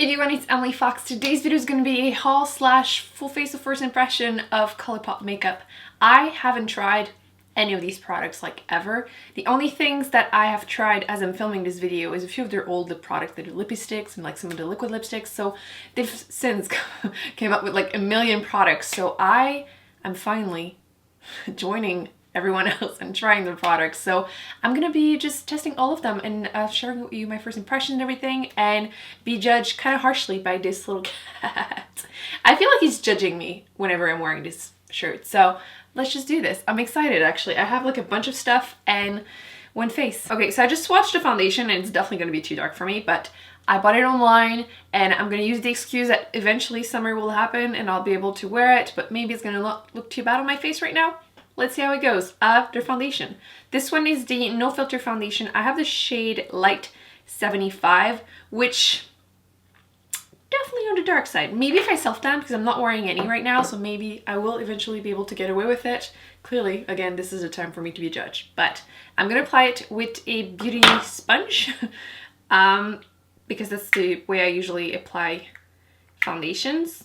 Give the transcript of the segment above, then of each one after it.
everyone, it's Emily Fox. Today's video is going to be a haul slash full face of first impression of ColourPop makeup. I haven't tried any of these products like ever. The only things that I have tried as I'm filming this video is a few of their old lip products, their lippy sticks and like some of the liquid lipsticks. So they've since came up with like a million products. So I am finally joining everyone else and trying their products. So I'm gonna be just testing all of them and sharing with you my first impression and everything, and be judged kind of harshly by this little cat. I feel like he's judging me whenever I'm wearing this shirt. So let's just do this. I'm excited actually. I have like a bunch of stuff and one face. Okay, so I just swatched the foundation and it's definitely gonna be too dark for me, but I bought it online and I'm gonna use the excuse that eventually summer will happen and I'll be able to wear it, but maybe it's gonna look too bad on my face right now. Let's see how it goes. Their foundation. This one is the No Filter foundation. I have the shade Light 75, which definitely on the dark side. Maybe if I self-tan, because I'm not wearing any right now, so maybe I will eventually be able to get away with it. Clearly, again, this is a time for me to be judged. But I'm going to apply it with a beauty sponge because that's the way I usually apply foundations.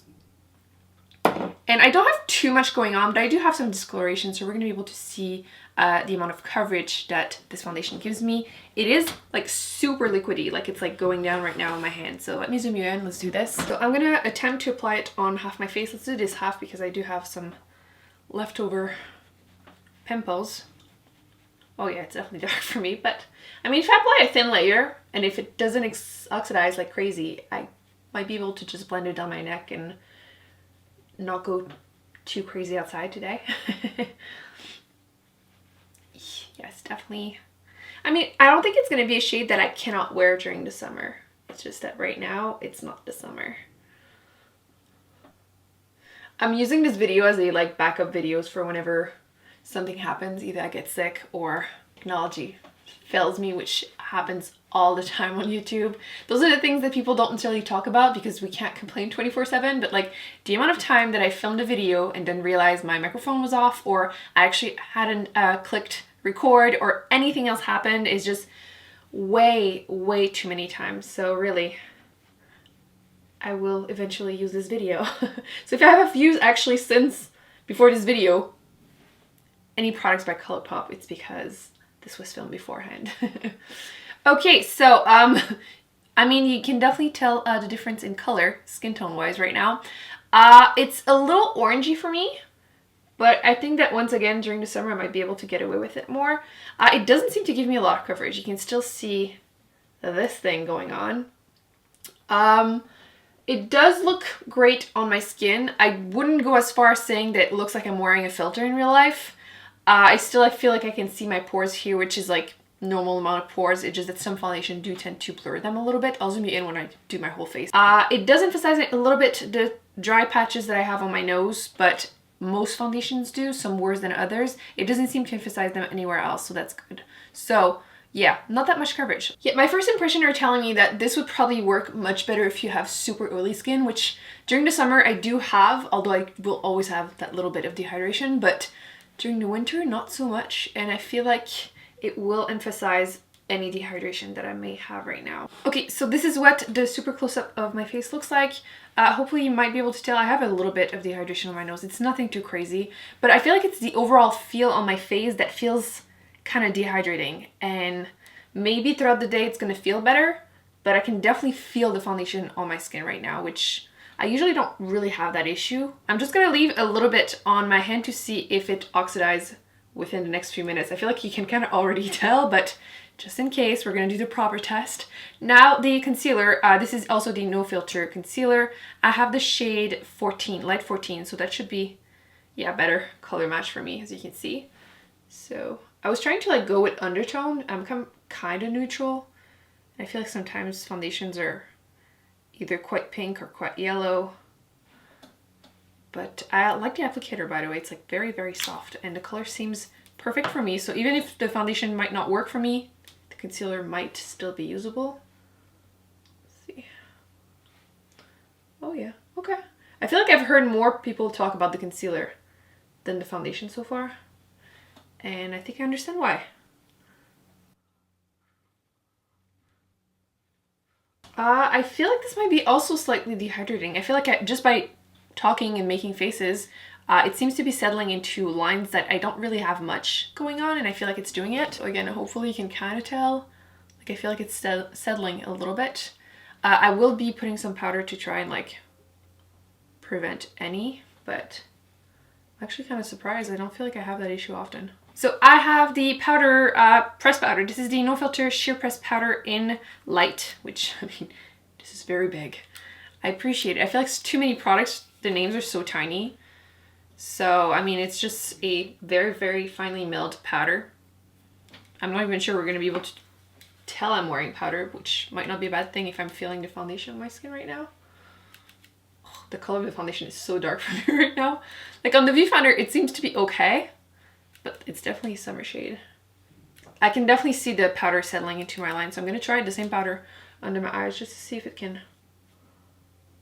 And I don't have too much going on, but I do have some discoloration, so we're going to be able to see the amount of coverage that this foundation gives me. It is like super liquidy, like it's like going down right now in my hand. So let me zoom you in, let's do this. So I'm going to attempt to apply it on half my face. Let's do this half because I do have some leftover pimples. Oh yeah, it's definitely dark for me, but I mean, if I apply a thin layer and if it doesn't oxidize like crazy, I might be able to just blend it down my neck and not go too crazy outside today. Yes, definitely. I mean, I don't think it's going to be a shade that I cannot wear during the summer. It's just that right now it's not the summer. I'm using this video as a like backup videos for whenever something happens. Either I get sick or technology fails me, which happens all the time on YouTube. Those are the things that people don't necessarily talk about because we can't complain 24/7, but like the amount of time that I filmed a video and then realized my microphone was off, or I actually hadn't clicked record, or anything else happened is just way too many times. So really, I will eventually use this video. So if I have views actually since before this video, any products by ColourPop, it's because this was filmed beforehand. Okay, so I mean, you can definitely tell the difference in color, skin tone wise right now. It's a little orangey for me, but I think that once again during the summer I might be able to get away with it more. It doesn't seem to give me a lot of coverage. You can still see this thing going on. It does look great on my skin. I wouldn't go as far as saying that it looks like I'm wearing a filter in real life. I feel like I can see my pores here, which is like normal amount of pores. It's just that some foundation do tend to blur them a little bit. I'll zoom you in when I do my whole face. It does emphasize a little bit the dry patches that I have on my nose, but most foundations do, some worse than others. It doesn't seem to emphasize them anywhere else, so that's good. So yeah, not that much coverage. Yeah, my first impression are telling me that this would probably work much better if you have super oily skin, which during the summer I do have, although I will always have that little bit of dehydration, but during the winter, not so much, and I feel like it will emphasize any dehydration that I may have right now. Okay, so this is what the super close-up of my face looks like. Hopefully you might be able to tell I have a little bit of dehydration on my nose. It's nothing too crazy, but I feel like it's the overall feel on my face that feels kind of dehydrating, and maybe throughout the day it's gonna feel better, but I can definitely feel the foundation on my skin right now, which I usually don't really have that issue. I'm just gonna leave a little bit on my hand to see if it oxidizes within the next few minutes. I feel like you can kind of already tell, but just in case, we're gonna do the proper test. Now the concealer, this is also the No Filter concealer. I have the shade 14, light 14, so that should be, yeah, better color match for me, as you can see. So I was trying to like go with undertone. I'm kind of neutral. I feel like sometimes foundations are either quite pink or quite yellow, but I like the applicator, by the way. It's like very soft and the color seems perfect for me. So even if the foundation might not work for me, the concealer might still be usable. Let's see. Oh yeah, okay. I feel like I've heard more people talk about the concealer than the foundation so far, and I think I understand I feel like this might be also slightly dehydrating. I feel like just by talking and making faces, it seems to be settling into lines that I don't really have much going on, and I feel like it's doing it. So again, hopefully you can kind of tell. Like I feel like it's settling a little bit. I will be putting some powder to try and like prevent any, but I'm actually kind of surprised. I don't feel like I have that issue often. So I have the powder, press powder. This is the No Filter Sheer Press Powder in Light, which, I mean, this is very big. I appreciate it. I feel like it's too many products. The names are so tiny. So, I mean, it's just a very, very finely milled powder. I'm not even sure we're going to be able to tell I'm wearing powder, which might not be a bad thing if I'm feeling the foundation on my skin right now. Oh, the color of the foundation is so dark for me right now. Like on the viewfinder, it seems to be okay, but it's definitely a summer shade. I can definitely see the powder settling into my line, so I'm going to try the same powder under my eyes just to see if it can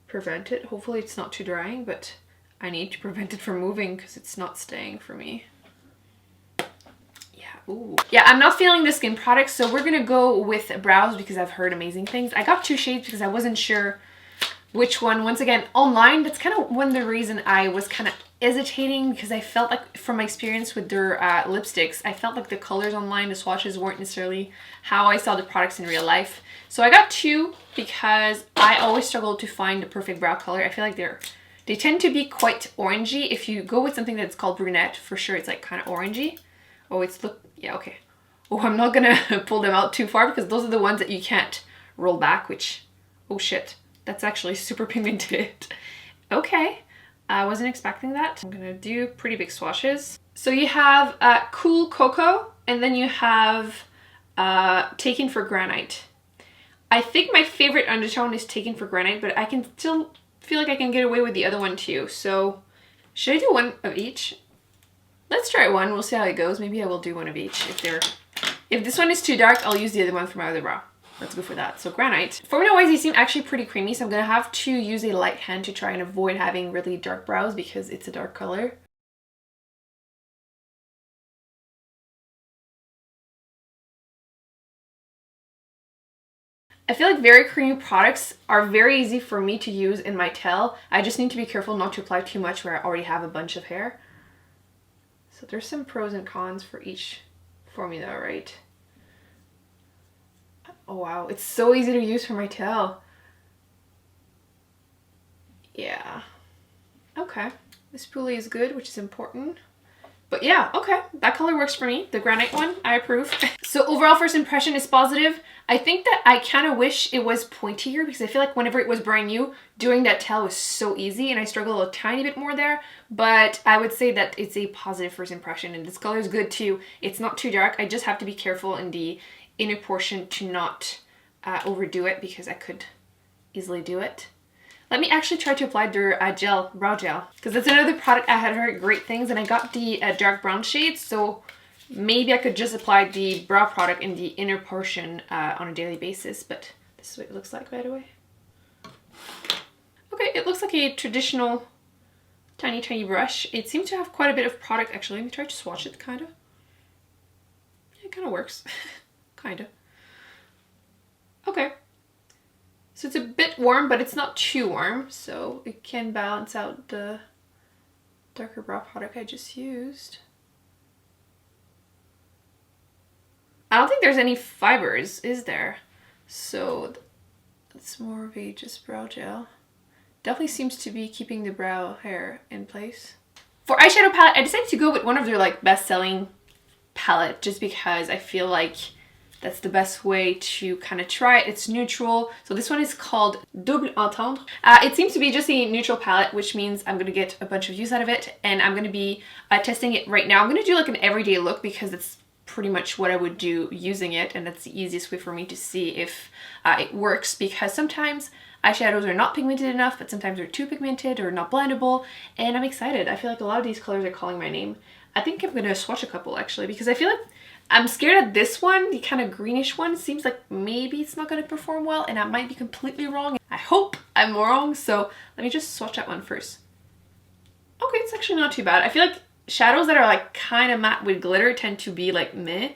prevent it. Hopefully it's not too drying, but I need to prevent it from moving because it's not staying for me. Yeah, ooh. Yeah, I'm not feeling the skin products, so we're gonna go with brows because I've heard amazing things. I got 2 shades because I wasn't sure which one. Once again, online, that's kind of one of the reason I was kind of hesitating, because I felt like from my experience with their lipsticks, I felt like the colors online, the swatches weren't necessarily how I saw the products in real life. So I got 2 because I always struggle to find the perfect brow color. I feel like they tend to be quite orangey. If you go with something that's called brunette, for sure it's like kind of orangey. Oh, yeah, okay. Oh, I'm not gonna pull them out too far because those are the ones that you can't roll back, which, oh shit, that's actually super pigmented. Okay, I wasn't expecting that. I'm gonna do pretty big swatches. So you have Cool Cocoa, and then you have Taken for Granite. I think my favorite undertone is Taken for Granite, but I can still feel like I can get away with the other one too. So should I do one of each? Let's try one. We'll see how it goes. Maybe I will do one of each. If this one is too dark, I'll use the other one for my other brow. Let's go for that. So Granite. Formula-wise, they seem actually pretty creamy, so I'm gonna have to use a light hand to try and avoid having really dark brows because it's a dark color. I feel like very creamy products are very easy for me to use in my tail. I just need to be careful not to apply too much where I already have a bunch of hair. So there's some pros and cons for each formula, right? Oh wow, it's so easy to use for my tail. Yeah. Okay. This spoolie is good, which is important. But yeah, okay, that color works for me. The Granite one, I approve. So overall first impression is positive. I think that I kind of wish it was pointier because I feel like whenever it was brand new, doing that tail was so easy and I struggle a tiny bit more there. But I would say that it's a positive first impression, and this color is good too. It's not too dark. I just have to be careful in the inner portion to not overdo it because I could easily do it. Let me actually try to apply their brow gel, because that's another product I had heard great things, and I got the dark brown shade, so maybe I could just apply the brow product in the inner portion on a daily basis, but this is what it looks like, by the way. Okay, it looks like a traditional tiny brush. It seems to have quite a bit of product, actually. Let me try to swatch it, kind of. Yeah, it kind of works. Kind of. Okay. So it's a bit warm, but it's not too warm, so it can balance out the darker brow product I just used. I don't think there's any fibers, is there? So it's more of a just brow gel. Definitely seems to be keeping the brow hair in place. For eyeshadow palette, I decided to go with one of their like best-selling palette just because I feel like that's the best way to kind of try it. It's neutral. So this one is called Entendre. It seems to be just a neutral palette, which means I'm going to get a bunch of use out of it. And I'm going to be testing it right now. I'm going to do like an everyday look because that's pretty much what I would do using it. And that's the easiest way for me to see if it works, because sometimes eyeshadows are not pigmented enough, but sometimes they're too pigmented or not blendable. And I'm excited. I feel like a lot of these colors are calling my name. I think I'm going to swatch a couple actually, because I feel like I'm scared of this one, the kind of greenish one. Seems like maybe it's not going to perform well, and I might be completely wrong. I hope I'm wrong, so let me just swatch that one first. Okay, it's actually not too bad. I feel like shadows that are like kind of matte with glitter tend to be like meh.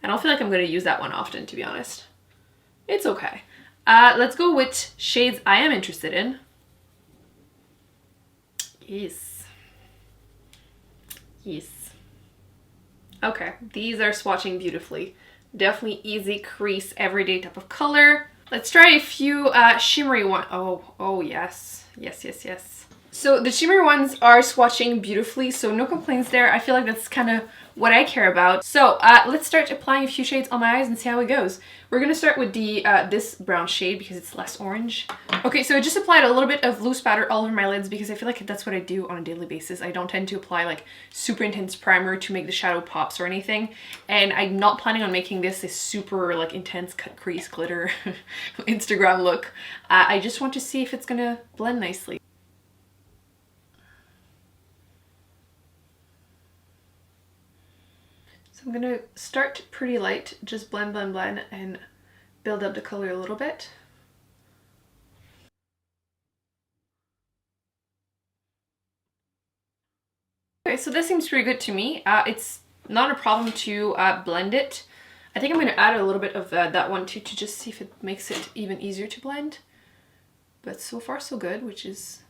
I don't feel like I'm going to use that one often, to be honest. It's okay. Let's go with shades I am interested in. Yes. Yes. Okay, these are swatching beautifully. Definitely easy crease, everyday type of color. Let's try a few shimmery ones. Oh yes. Yes, yes, yes. So the shimmery ones are swatching beautifully, so no complaints there. I feel like that's kind of what I care about. So let's start applying a few shades on my eyes and see how it goes. We're gonna start with the this brown shade because it's less orange. Okay, so I just applied a little bit of loose powder all over my lids because I feel like that's what I do on a daily basis. I don't tend to apply like super intense primer to make the shadow pops or anything. And I'm not planning on making this a super like intense cut crease glitter Instagram look. I just want to see if it's gonna blend nicely. I'm gonna start pretty light, just blend, blend, blend, and build up the color a little bit. Okay, so this seems pretty good to me. It's not a problem to blend it. I think I'm gonna add a little bit of that one too to just see if it makes it even easier to blend. But so far so good, which is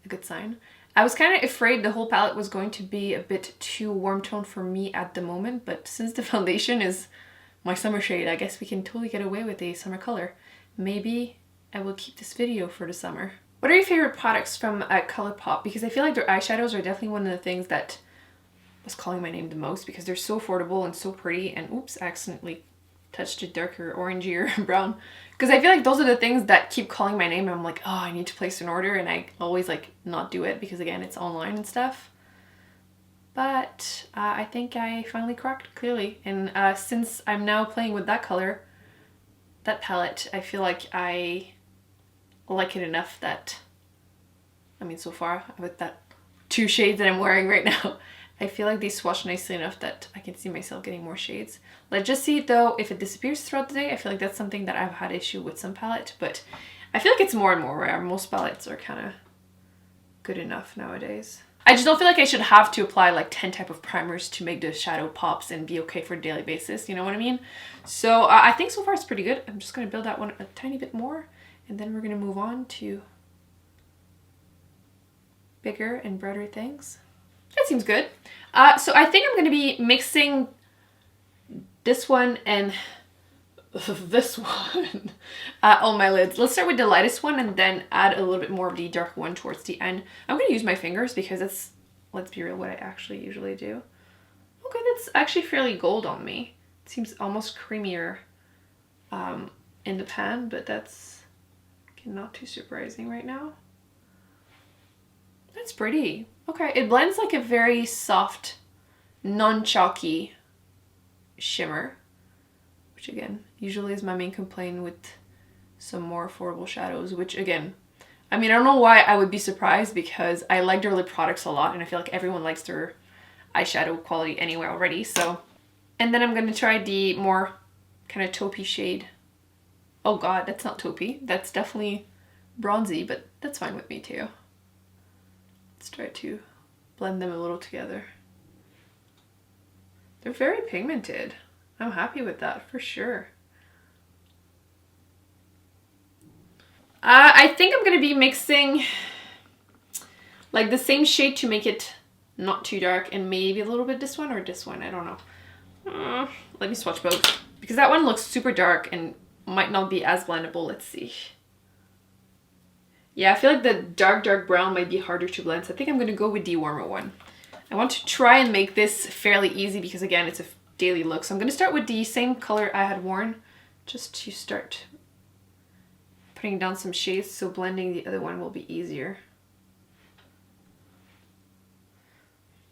a good sign. I was kind of afraid the whole palette was going to be a bit too warm tone for me at the moment, but since the foundation is my summer shade, I guess we can totally get away with a summer color. Maybe I will keep this video for the summer. What are your favorite products from ColourPop? Because I feel like their eyeshadows are definitely one of the things that was calling my name the most because they're so affordable and so pretty. And oops, I accidentally touched a darker orangey or brown. Because I feel like those are the things that keep calling my name and I'm like, oh, I need to place an order, and I always like not do it because again, it's online and stuff. But I think I finally cracked clearly. And since I'm now playing with that color, that palette, I feel like I like it enough that, I mean, so far with that 2 shades that I'm wearing right now, I feel like they swatch nicely enough that I can see myself getting more shades. Let's just see though if it disappears throughout the day. I feel like that's something that I've had issue with some palette, but I feel like it's more and more rare. Most palettes are kind of good enough nowadays. I just don't feel like I should have to apply like 10 type of primers to make the shadow pops and be okay for a daily basis, you know what I mean? So I think so far it's pretty good. I'm just going to build that one a tiny bit more, and then we're going to move on to bigger and brighter things. That seems good. So I think I'm going to be mixing this one and this one on my lids. Let's start with the lightest one and then add a little bit more of the dark one towards the end. I'm going to use my fingers because that's, let's be real, what I actually usually do. Okay, that's actually fairly gold on me. It seems almost creamier in the pan, but that's not too surprising right now. That's pretty. Okay, it blends like a very soft, non-chalky shimmer, which again, usually is my main complaint with some more affordable shadows, which again, I mean, I don't know why I would be surprised because I like their lip products a lot and I feel like everyone likes their eyeshadow quality anyway already, so. And then I'm going to try the more kind of taupey shade. Oh god, that's not taupey. That's definitely bronzy, but that's fine with me too. Let's try to blend them a little together. They're very pigmented. I'm happy with that for sure. I think I'm going to be mixing like the same shade to make it not too dark, and maybe a little bit this one or this one. I don't know. Let me swatch both because that one looks super dark and might not be as blendable. Let's see. Yeah, I feel like the dark brown might be harder to blend, so I think I'm going to go with the warmer one. I want to try and make this fairly easy because again, it's a daily look. So I'm going to start with the same color I had worn just to start putting down some shades so blending the other one will be easier.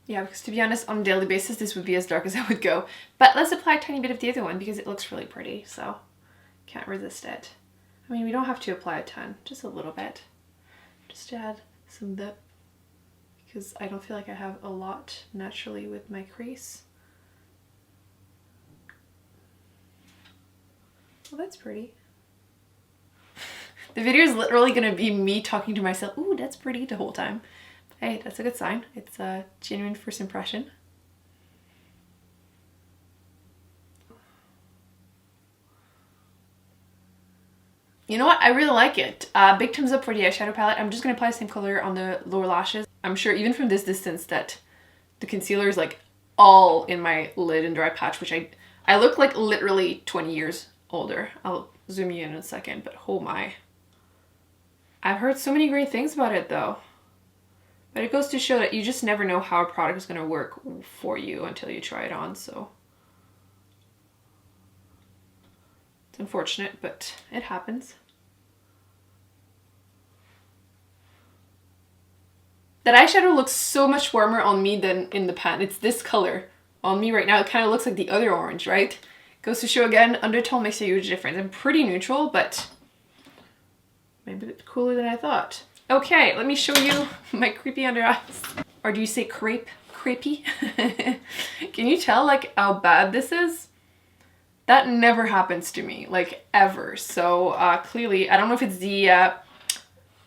Yeah, because to be honest, on a daily basis, this would be as dark as I would go. But let's apply a tiny bit of the other one because it looks really pretty, so can't resist it. I mean, we don't have to apply a ton, just a little bit. Just to add some depth because I don't feel like I have a lot naturally with my crease. Well, that's pretty. The video is literally going to be me talking to myself, ooh, that's pretty, the whole time. Hey, that's a good sign. It's a genuine first impression. You know what? I really like it. Big thumbs up for the eyeshadow palette. I'm just going to apply the same color on the lower lashes. I'm sure even from this distance that the concealer is like all in my lid and dry patch, which I look like literally 20 years older. I'll zoom you in a second, but oh my. I've heard so many great things about it though. But it goes to show that you just never know how a product is going to work for you until you try it on, so. It's unfortunate, but it happens. That eyeshadow looks so much warmer on me than in the pan. It's this color on me right now. It kind of looks like the other orange, right? Goes to show again, undertone makes a huge difference. I'm pretty neutral, but maybe a bit cooler than I thought. Okay, let me show you my creepy under eyes. Or do you say crepe? Crepey? Can you tell like how bad this is? That never happens to me, like ever. So clearly, I don't know if it's the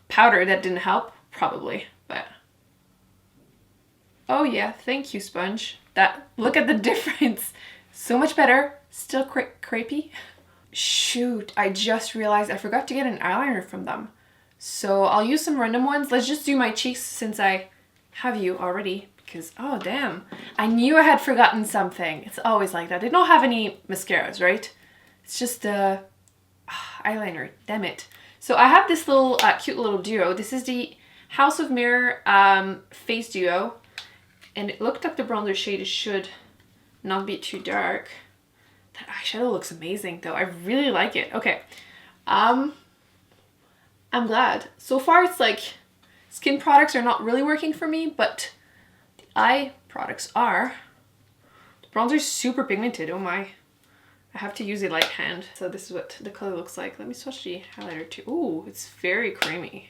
powder that didn't help, probably, but. Oh yeah, thank you, sponge. Look at the difference. So much better. Still crepey. Shoot, I just realized I forgot to get an eyeliner from them. So I'll use some random ones. Let's just do my cheeks since I have you already. Because, oh damn, I knew I had forgotten something. It's always like that. They don't have any mascaras, right? It's just eyeliner, damn it. So I have this little cute little duo. This is the House of Mirror Face Duo. And it looked like the bronzer shade should not be too dark. That eyeshadow looks amazing though. I really like it. Okay. I'm glad. So far it's like skin products are not really working for me, but the eye products are. The bronzer is super pigmented. Oh my. I have to use a light hand. So this is what the color looks like. Let me swatch the highlighter too. Ooh, it's very creamy.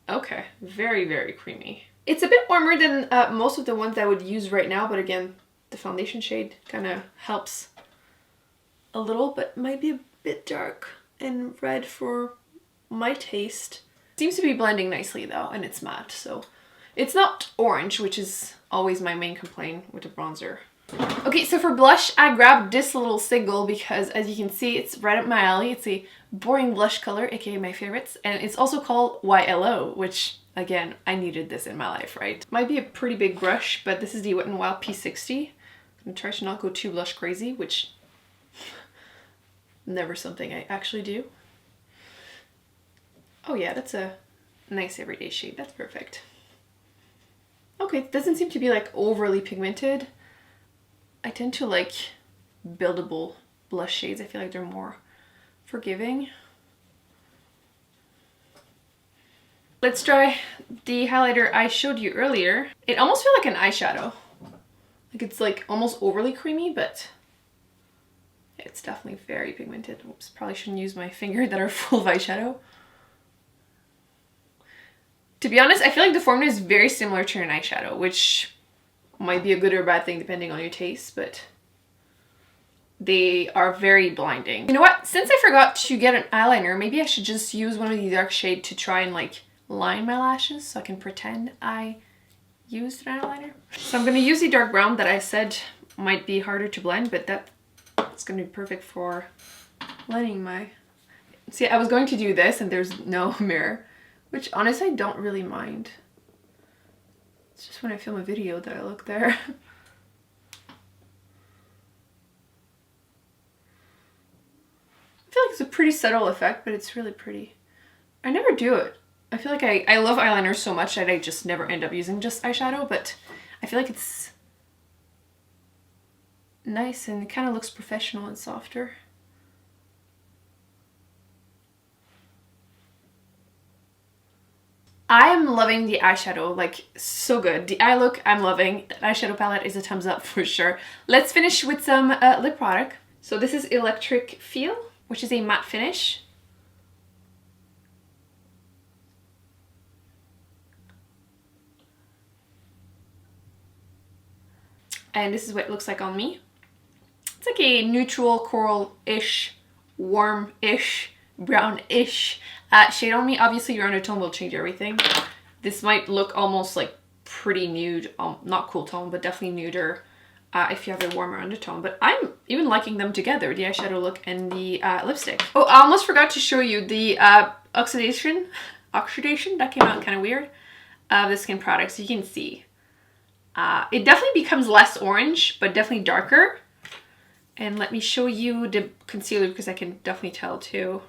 Okay, very, very creamy. It's a bit warmer than most of the ones I would use right now, but again, the foundation shade kind of helps a little, but might be a bit dark and red for my taste. Seems to be blending nicely though, and it's matte, so it's not orange, which is always my main complaint with the bronzer. Okay, so for blush, I grabbed this little single because as you can see, it's right up my alley. It's a boring blush color, aka my favorites, and it's also called YLO, which again, I needed this in my life, right? Might be a pretty big brush, but this is the Wet n Wild P60. I'm gonna try to not go too blush crazy, which never something I actually do. Oh yeah, that's a nice everyday shade. That's perfect. Okay, it doesn't seem to be like overly pigmented. I tend to like buildable blush shades. I feel like they're more forgiving. Let's try the highlighter I showed you earlier. It almost feels like an eyeshadow. Like it's like almost overly creamy, but it's definitely very pigmented. Oops, probably shouldn't use my finger that are full of eyeshadow. To be honest, I feel like the formula is very similar to an eyeshadow, which might be a good or bad thing depending on your taste, but they are very blinding. You know what? Since I forgot to get an eyeliner, maybe I should just use one of the dark shade to try and like line my lashes so I can pretend I used an eyeliner. So I'm going to use the dark brown that I said might be harder to blend, but that's going to be perfect for lining my... See, I was going to do this and there's no mirror, which honestly I don't really mind. It's just when I film a video that I look there. I feel like it's a pretty subtle effect, but it's really pretty. I never do it. I feel like I love eyeliner so much that I just never end up using just eyeshadow, but I feel like it's nice and it kind of looks professional and softer. I am loving the eyeshadow, like so good. The eye look I'm loving. The eyeshadow palette is a thumbs up for sure. Let's finish with some lip product. So this is Electric Feel, which is a matte finish. And this is what it looks like on me. It's like a neutral coral-ish, warm-ish, brown-ish shade on me. Obviously your undertone will change everything. This might look almost like pretty nude, not cool tone, but definitely nuder if you have a warmer undertone. But I'm even liking them together, the eyeshadow look and the lipstick. Oh, I almost forgot to show you the oxidation that came out kind of weird of the skin product. So you can see it definitely becomes less orange, but definitely darker. And let me show you the concealer because I can definitely tell too.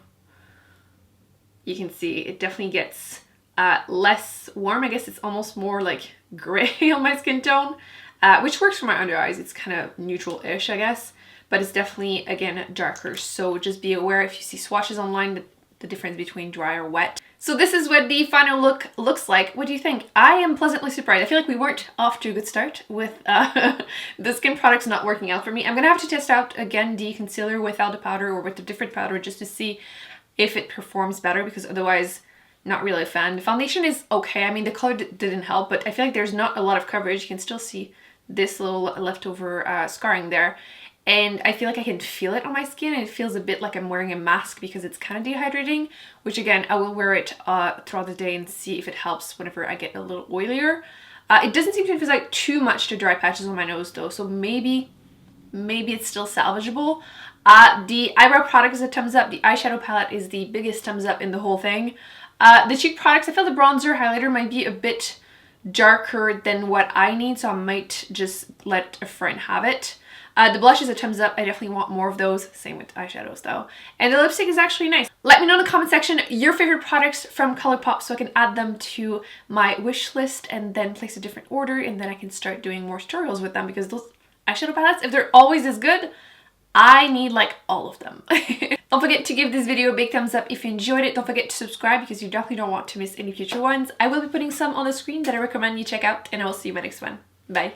You can see it definitely gets less warm. I guess it's almost more like gray on my skin tone, which works for my under eyes. It's kind of neutral-ish, I guess, but it's definitely, again, darker. So just be aware if you see swatches online, the difference between dry or wet. So this is what the final look looks like. What do you think? I am pleasantly surprised. I feel like we weren't off to a good start with the skin products not working out for me. I'm gonna have to test out again the concealer without the powder or with a different powder just to see if it performs better, because otherwise not really a fan. The foundation is okay. I mean, the color didn't help, but I feel like there's not a lot of coverage. You can still see this little leftover scarring there. And I feel like I can feel it on my skin, and it feels a bit like I'm wearing a mask because it's kind of dehydrating, which again, I will wear it throughout the day and see if it helps whenever I get a little oilier. It doesn't seem to infuse like too much to dry patches on my nose though, so maybe it's still salvageable. The eyebrow product is a thumbs up. The eyeshadow palette is the biggest thumbs up in the whole thing. The cheek products, I feel the bronzer highlighter might be a bit darker than what I need, so I might just let a friend have it. The blush is a thumbs up. I definitely want more of those. Same with eyeshadows though. And the lipstick is actually nice. Let me know in the comment section your favorite products from ColourPop so I can add them to my wish list and then place a different order, and then I can start doing more tutorials with them, because those eyeshadow palettes, if they're always as good, I need like all of them. Don't forget to give this video a big thumbs up if you enjoyed it. Don't forget to subscribe because you definitely don't want to miss any future ones. I will be putting some on the screen that I recommend you check out, and I will see you in my next one. Bye.